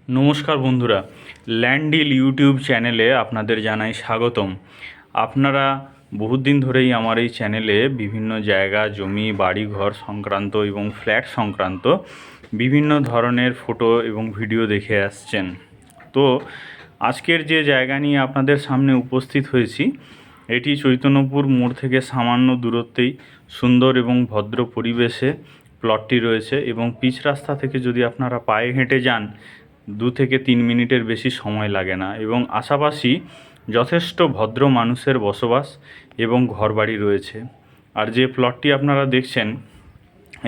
নমস্কার বন্ধুরা, land deal YouTube চ্যানেলে আপনাদের জানাই স্বাগতম। আপনারা বহুত দিন ধরেই আমার এই চ্যানেলে বিভিন্ন জায়গা, জমি, বাড়ি ঘর সংক্রান্ত এবং ফ্ল্যাট সংক্রান্ত বিভিন্ন ধরনের ফটো এবং ভিডিও দেখে আসছেন। তো আজকের যে জায়গা নিয়ে আপনাদের সামনে উপস্থিত হয়েছি, এটি চৈতন্যপুর মোড় থেকে সামান্য দূরত্বেই সুন্দর এবং ভদ্র পরিবেশে প্লটটি রয়েছে এবং পিচ রাস্তা থেকে যদি আপনারা পায়ে হেঁটে যান 2 থেকে 3 মিনিটের বেশি সময় লাগে না এবং আশাপাশি যথেষ্ট ভদ্র মানুষের বসবাস এবং ঘরবাড়ি রয়েছে। আর যে প্লটটি আপনারা দেখছেন,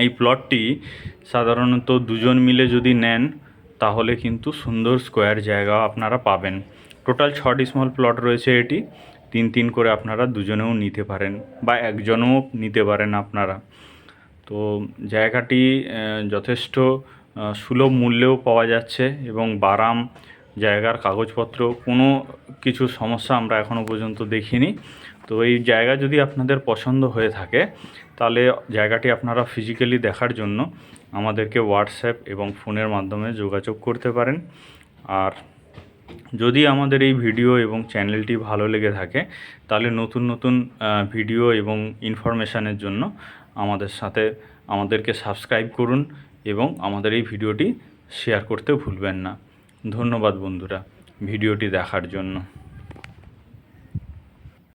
এই প্লটটি সাধারণত দুজন মিলে যদি নেন তাহলে কিন্তু সুন্দর স্কোয়ার জায়গা আপনারা পাবেন। টোটাল 6টি স্মল প্লট রয়েছে। এটি 3 3 করে আপনারা দুজনেও নিতে পারেন বা একজনও নিতে পারেন আপনারা। তো জায়গাটি যথেষ্ট সুলভ মূল্যেও পাওয়া যাচ্ছে এবং বারাম জায়গার কাগজপত্র কোনো কিছু সমস্যা আমরা এখনও পর্যন্ত দেখিনি। তো এই জায়গা যদি আপনাদের পছন্দ হয়ে থাকে তাহলে জায়গাটি আপনারা ফিজিক্যালি দেখার জন্য আমাদেরকে হোয়াটসঅ্যাপ এবং ফোনের মাধ্যমে যোগাযোগ করতে পারেন। আর যদি আমাদের এই ভিডিও এবং চ্যানেলটি ভালো লেগে থাকে তাহলে নতুন নতুন ভিডিও এবং ইনফরমেশানের জন্য আমাদেরকে সাবস্ক্রাইব করুন এবং আমাদের এই ভিডিওটি শেয়ার করতে ভুলবেন না। ধন্যবাদ বন্ধুরা ভিডিওটি দেখার জন্য।